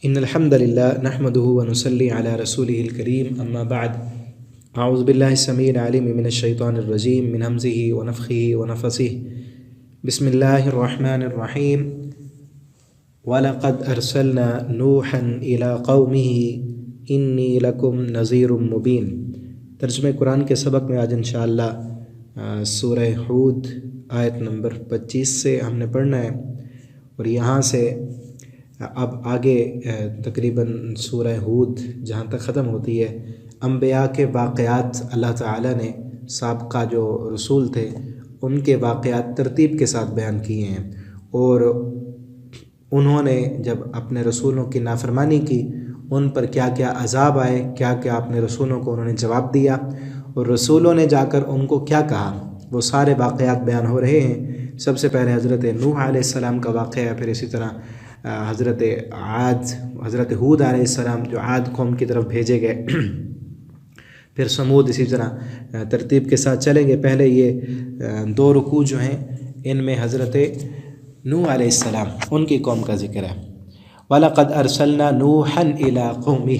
ان الحمد للہ نحمده ونصلی علی رسولہ الکریم اما بعد اعوذ باللہ السمیع العلیم من الشیطان الرجیم من ہمزہ ونفخہ ونفثہ بسم اللہ الرحمن الرحیم وَلَقَدْ أَرْسَلْنَا نُوحًا إِلَىٰ قَوْمِهِ إِنِّي لَكُمْ نَذِيرٌ مُبِينٌ۔ ترجمہ قرآن کے سبق میں آج انشاءاللہ سورہ ہود آیت نمبر 25 سے ہم نے پڑھنا ہے، اور یہاں سے اب آگے تقریباً سورہ ہود جہاں تک ختم ہوتی ہے، انبیاء کے واقعات اللہ تعالیٰ نے سابقہ جو رسول تھے ان کے واقعات ترتیب کے ساتھ بیان کیے ہیں، اور انہوں نے جب اپنے رسولوں کی نافرمانی کی ان پر کیا کیا عذاب آئے، کیا کیا اپنے رسولوں کو انہوں نے جواب دیا، اور رسولوں نے جا کر ان کو کیا کہا، وہ سارے واقعات بیان ہو رہے ہیں۔ سب سے پہلے حضرت نوح علیہ السلام کا واقعہ ہے، پھر اسی طرح حضرت ہود علیہ السلام جو عاد قوم کی طرف بھیجے گئے، پھر سمود، اسی طرح ترتیب کے ساتھ چلیں گے۔ پہلے یہ دو رکوع جو ہیں ان میں حضرت نوح علیہ السلام ان کی قوم کا ذکر ہے۔ وَلَقَدْ أَرْسَلْنَا نُوحًا إِلَىٰ قَوْمِهِ،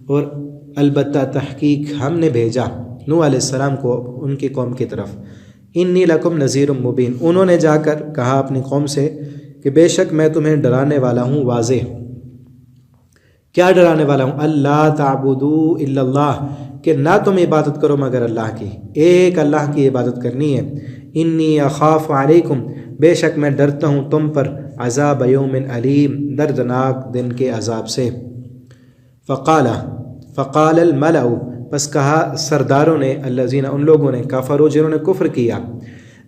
اور البتہ تحقیق ہم نے بھیجا نوح علیہ السلام کو ان کی قوم کی طرف۔ إِنِّي لَكُمْ نَذِيرٌ مُّبِينٌ، انہوں نے جا کر کہا اپنی قوم سے کہ بے شک میں تمہیں ڈرانے والا ہوں واضح۔ کیا ڈرانے والا ہوں؟ اللہ تعبدوا الا اللہ، کہ نہ تم عبادت کرو مگر اللہ کی، ایک اللہ کی عبادت کرنی ہے۔ انی اخاف علیکم، بے شک میں ڈرتا ہوں تم پر، عذاب یوم علیم، دردناک دن کے عذاب سے۔ فقال الملأ، پس کہا سرداروں نے، الذین، ان لوگوں نے، کفروا، جنہوں نے کفر کیا،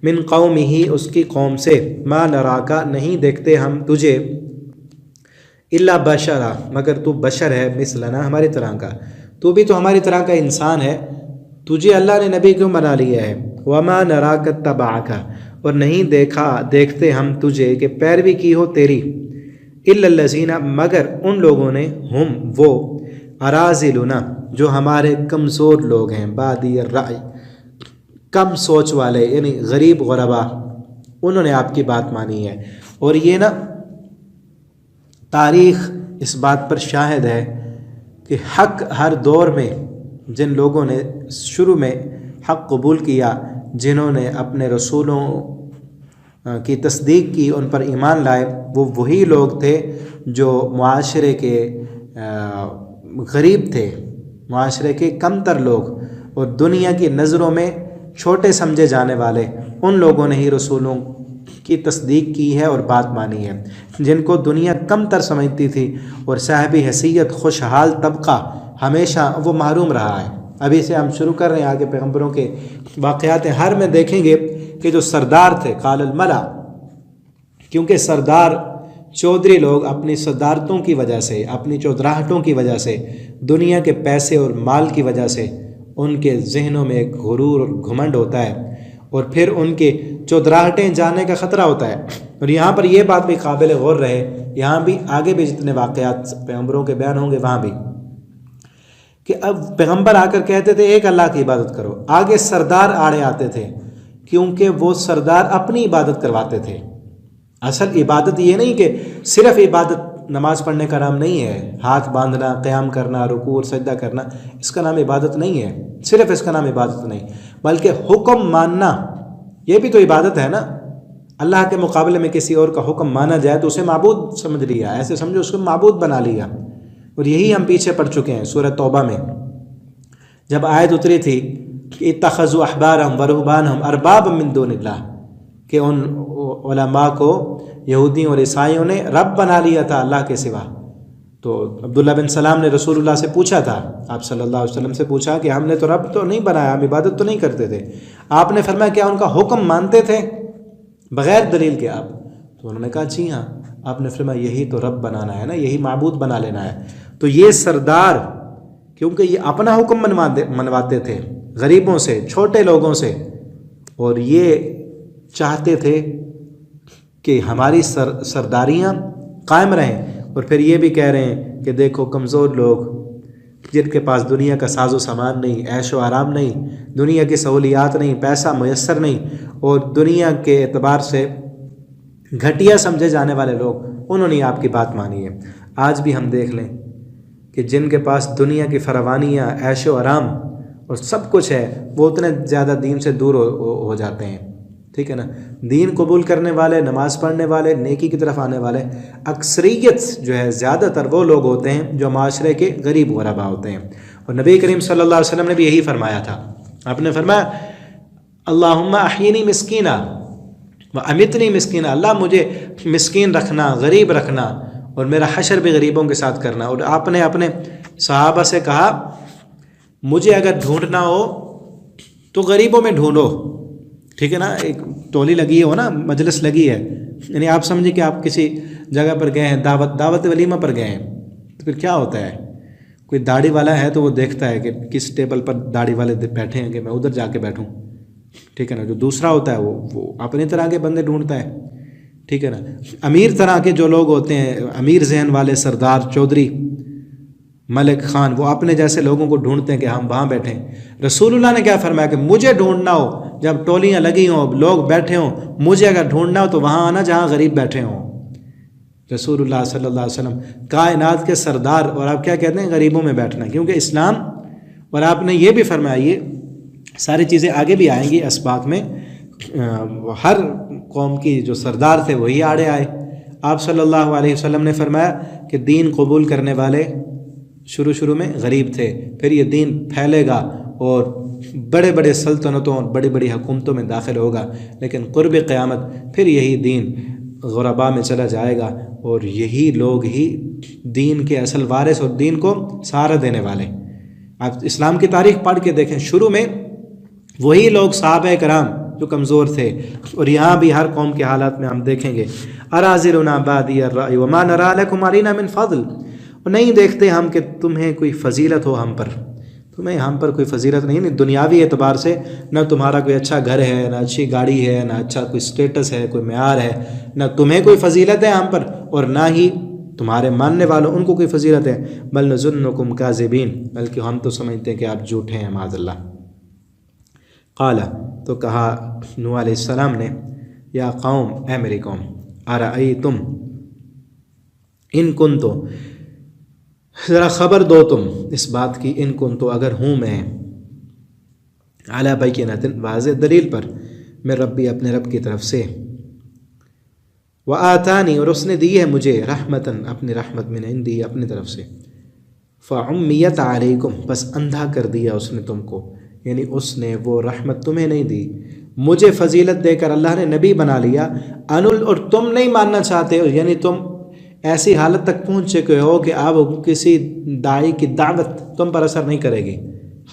من قومہ، اس کی قوم سے، ما نراکا، نہیں دیکھتے ہم تجھے، الا بشرا، مگر تو بشر ہے، مثلنا، ہماری طرح کا، تو بھی تو ہماری طرح کا انسان ہے، تجھے اللہ نے نبی کیوں بنا لیا ہے؟ وما نراک اتبعک، اور نہیں دیکھتے ہم تجھے کہ پیروی کی ہو تیری، الا الذین، مگر ان لوگوں نے، ہم وہ، اراذلنا، جو ہمارے کمزور لوگ ہیں، بادی الرأی، کم سوچ والے، یعنی غریب غربا، انہوں نے آپ کی بات مانی ہے۔ اور یہ نا تاریخ اس بات پر شاہد ہے کہ حق ہر دور میں جن لوگوں نے شروع میں حق قبول کیا، جنہوں نے اپنے رسولوں کی تصدیق کی، ان پر ایمان لائے، وہ وہی لوگ تھے جو معاشرے کے غریب تھے، معاشرے کے کم تر لوگ، اور دنیا کی نظروں میں چھوٹے سمجھے جانے والے، ان لوگوں نے ہی رسولوں کی تصدیق کی ہے اور بات مانی ہے۔ جن کو دنیا کم تر سمجھتی تھی اور صاحب حیثیت خوشحال طبقہ ہمیشہ وہ محروم رہا ہے۔ ابھی سے ہم شروع کر رہے ہیں آگے پیغمبروں کے واقعات ہیں، ہر میں دیکھیں گے کہ جو سردار تھے، قال الملا، کیونکہ سردار چودھری لوگ اپنی صدارتوں کی وجہ سے، اپنی چودراہٹوں کی وجہ سے، دنیا کے پیسے اور مال کی وجہ سے ان کے ذہنوں میں ایک غرور اور گھمنڈ ہوتا ہے، اور پھر ان کے چودراہٹیں جانے کا خطرہ ہوتا ہے۔ اور یہاں پر یہ بات بھی قابل غور رہے، یہاں بھی آگے بھی جتنے واقعات پیغمبروں کے بیان ہوں گے وہاں بھی، کہ اب پیغمبر آ کر کہتے تھے ایک اللہ کی عبادت کرو، آگے سردار آڑے آتے تھے، کیونکہ وہ سردار اپنی عبادت کرواتے تھے۔ اصل عبادت یہ نہیں کہ صرف عبادت نماز پڑھنے کا نام نہیں ہے، ہاتھ باندھنا، قیام کرنا، رکوع اور سجدہ کرنا، اس کا نام عبادت نہیں ہے، صرف اس کا نام عبادت نہیں، بلکہ حکم ماننا یہ بھی تو عبادت ہے نا۔ اللہ کے مقابلے میں کسی اور کا حکم مانا جائے تو اسے معبود سمجھ لیا، ایسے سمجھو اس کو معبود بنا لیا، اور یہی ہم پیچھے پڑ چکے ہیں۔ سورہ توبہ میں جب آیت اتری تھی کہ اتخذوا احبارهم ورهبانهم اربابا من دون اللہ، کہ ان علماء کو یہودیوں اور عیسائیوں نے رب بنا لیا تھا اللہ کے سوا، تو عبداللہ بن سلام نے رسول اللہ سے پوچھا تھا، آپ صلی اللہ علیہ وسلم سے پوچھا کہ ہم نے تو رب تو نہیں بنایا، ہم عبادت تو نہیں کرتے تھے، آپ نے فرمایا کیا ان کا حکم مانتے تھے بغیر دلیل کے آپ؟ تو انہوں نے کہا جی ہاں۔ آپ نے فرمایا یہی تو رب بنانا ہے نا، یہی معبود بنا لینا ہے۔ تو یہ سردار، کیونکہ یہ اپنا حکم منواتے تھے غریبوں سے، چھوٹے لوگوں سے، اور یہ چاہتے تھے کہ ہماری سرداریاں قائم رہیں، اور پھر یہ بھی کہہ رہے ہیں کہ دیکھو کمزور لوگ جن کے پاس دنیا کا ساز و سامان نہیں، عیش و آرام نہیں، دنیا کی سہولیات نہیں، پیسہ میسر نہیں، اور دنیا کے اعتبار سے گھٹیا سمجھے جانے والے لوگ، انہوں نے آپ کی بات مانی ہے۔ آج بھی ہم دیکھ لیں کہ جن کے پاس دنیا کی فراوانیاں، عیش و آرام اور سب کچھ ہے، وہ اتنے زیادہ دین سے دور ہو جاتے ہیں، ٹھیک ہے نا۔ دین قبول کرنے والے، نماز پڑھنے والے، نیکی کی طرف آنے والے اکثریت جو ہے زیادہ تر وہ لوگ ہوتے ہیں جو معاشرے کے غریب غربا ہوتے ہیں۔ اور نبی کریم صلی اللہ علیہ وسلم نے بھی یہی فرمایا تھا۔ آپ نے فرمایا اللہم احیینی مسکینہ و امیتنی مسکینہ، اللہ مجھے مسکین رکھنا، غریب رکھنا، اور میرا حشر بھی غریبوں کے ساتھ کرنا۔ اور آپ نے اپنے صحابہ سے کہا مجھے اگر ڈھونڈنا ہو تو غریبوں میں ڈھونڈو، ٹھیک ہے نا۔ ایک ٹولی لگی ہو نا، مجلس لگی ہے، یعنی آپ سمجھیں کہ آپ کسی جگہ پر گئے ہیں، دعوت ولیمہ پر گئے ہیں، تو پھر کیا ہوتا ہے، کوئی داڑھی والا ہے تو وہ دیکھتا ہے کہ کس ٹیبل پر داڑھی والے بیٹھے ہیں کہ میں ادھر جا کے بیٹھوں، ٹھیک ہے نا۔ جو دوسرا ہوتا ہے وہ اپنی طرح کے بندے ڈھونڈتا ہے، ٹھیک ہے نا۔ امیر طرح کے جو لوگ ہوتے ہیں، امیر ذہن والے، سردار، چودھری، ملک، خان، وہ اپنے جیسے لوگوں کو ڈھونڈتے ہیں کہ ہم وہاں بیٹھیں۔ رسول اللہ نے کیا فرمایا کہ مجھے ڈھونڈنا ہو، جب ٹولیاں لگی ہوں، لوگ بیٹھے ہوں، مجھے اگر ڈھونڈنا ہو تو وہاں آنا جہاں غریب بیٹھے ہوں۔ رسول اللہ صلی اللہ علیہ وسلم کائنات کے سردار، اور آپ کیا کہتے ہیں، غریبوں میں بیٹھنا، کیونکہ اسلام، اور آپ نے یہ بھی فرمایا، یہ ساری چیزیں آگے بھی آئیں گی اسباق میں، ہر قوم کی جو سردار تھے وہی آڑے آئے۔ آپ صلی اللہ علیہ وسلم نے فرمایا کہ دین قبول کرنے والے شروع میں غریب تھے، پھر یہ دین پھیلے گا اور بڑے بڑے سلطنتوں اور بڑی بڑی حکومتوں میں داخل ہوگا، لیکن قرب قیامت پھر یہی دین غربا میں چلا جائے گا، اور یہی لوگ ہی دین کے اصل وارث اور دین کو سہارا دینے والے۔ آپ اسلام کی تاریخ پڑھ کے دیکھیں، شروع میں وہی لوگ صحابہ کرام جو کمزور تھے، اور یہاں بھی ہر قوم کے حالات میں ہم دیکھیں گے اراذلنا بادی الرأی وما نرى لكم علينا من فضل، اور نہیں دیکھتے ہم کہ تمہیں کوئی فضیلت ہو ہم پر، تمہیں ہم پر کوئی فضیلت نہیں دنیاوی اعتبار سے، نہ تمہارا کوئی اچھا گھر ہے، نہ اچھی گاڑی ہے، نہ اچھا کوئی سٹیٹس ہے، کوئی معیار ہے، نہ تمہیں کوئی فضیلت ہے ہم پر، اور نہ ہی تمہارے ماننے والوں ان کو کوئی فضیلت ہے۔ بل نظنکم کاذبین، بلکہ ہم تو سمجھتے ہیں کہ آپ جھوٹے ہیں، معاذ اللہ۔ قال، تو کہا نوح علیہ السلام نے، یا قوم، اے میری قوم، ارأیتم، ان کنتو، ذرا خبر دو تم اس بات کی، ان کنتو، اگر ہوں میں، علی بینۃ، واضح دلیل پر، میں ربی، اپنے رب کی طرف سے، وآتانی، اور اس نے دی ہے مجھے، رحمتاً، اپنی رحمت، من عندی، اپنی طرف سے، فعمیت علیکم، بس اندھا کر دیا اس نے تم کو، یعنی اس نے وہ رحمت تمہیں نہیں دی، مجھے فضیلت دے کر اللہ نے نبی بنا لیا، اور تم نہیں ماننا چاہتے ہو، یعنی تم ایسی حالت تک پہنچ چکے ہو کہ اب کسی داعی کی دعوت تم پر اثر نہیں کرے گی،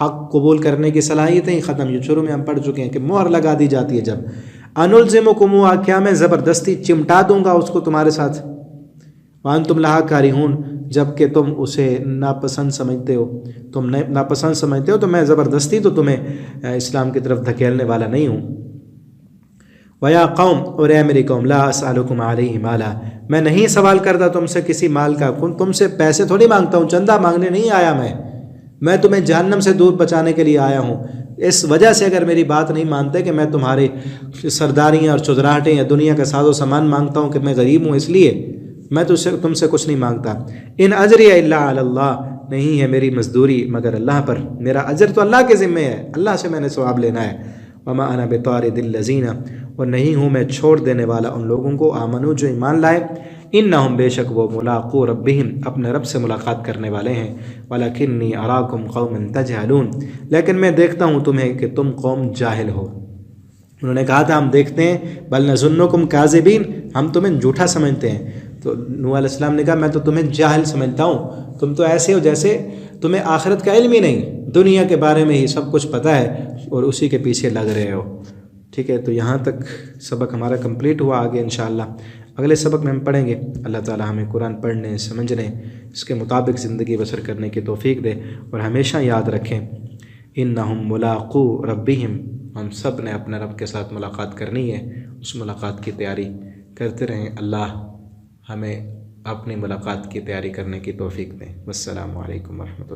حق قبول کرنے کی صلاحیتیں ہی ختم۔ یہ شروع میں ہم پڑھ چکے ہیں کہ مہر لگا دی جاتی ہے جب، انلزمکموہا، کیا میں زبردستی چمٹا دوں گا اس کو تمہارے ساتھ، وانتم لہا کارہون، جب کہ تم اسے ناپسند سمجھتے ہو، تم ناپسند سمجھتے ہو، تو میں زبردستی تو تمہیں اسلام کی طرف دھکیلنے والا نہیں ہوں۔ وَيَا قَوْمْ، اور اے میری قوم، لَا أَسْأَلُكُمْ عَلَيْهِ مَالًا، میں نہیں سوال کرتا تم سے کسی مال کا، تم سے پیسے تھوڑی مانگتا ہوں، چندہ مانگنے نہیں آیا میں تمہیں جہنم سے دور بچانے کے لیے آیا ہوں۔ اس وجہ سے اگر میری بات نہیں مانتے کہ میں تمہاری سرداریاں اور چودراہٹیں یا دنیا کا ساز و سامان مانگتا ہوں کہ میں غریب ہوں، اس لیے میں تم سے کچھ نہیں مانگتا۔ ان اجری الا علی اللہ، نہیں ہے میری مزدوری مگر اللہ پر، میرا اجر تو اللہ کے ذمے ہے، اللہ سے میں نے ثواب لینا ہے۔ وما انا بطارد الذین، اور نہیں ہوں میں چھوڑ دینے والا ان لوگوں کو، آمنو، جو ایمان لائے، انہم، بے شک وہ، ملاقو ربہم، اپنے رب سے ملاقات کرنے والے ہیں، ولکنی اراکم قوما تجہلون، لیکن میں دیکھتا ہوں تمہیں کہ تم قوم جاہل ہو۔ انہوں نے کہا تھا ہم دیکھتے ہیں، بل نظنکم کاذبین، ہم تمہیں جھوٹا سمجھتے ہیں۔ تو نوح علیہ السلام نے کہا میں تو تمہیں جاہل سمجھتا ہوں، تم تو ایسے ہو جیسے تمہیں آخرت کا علم ہی نہیں، دنیا کے بارے میں ہی سب کچھ پتہ ہے اور اسی کے پیچھے لگ رہے ہو۔ ٹھیک ہے، تو یہاں تک سبق ہمارا کمپلیٹ ہوا، آگے انشاءاللہ اگلے سبق میں ہم پڑھیں گے۔ اللہ تعالی ہمیں قرآن پڑھنے، سمجھنے، اس کے مطابق زندگی بسر کرنے کی توفیق دے، اور ہمیشہ یاد رکھیں انہم ملاقو ربہم، ہم سب نے اپنے رب کے ساتھ ملاقات کرنی ہے، اس ملاقات کی تیاری کرتے رہیں۔ اللہ ہمیں اپنی ملاقات کی تیاری کرنے کی توفیق دیں۔ والسلام علیکم ورحمۃ اللہ۔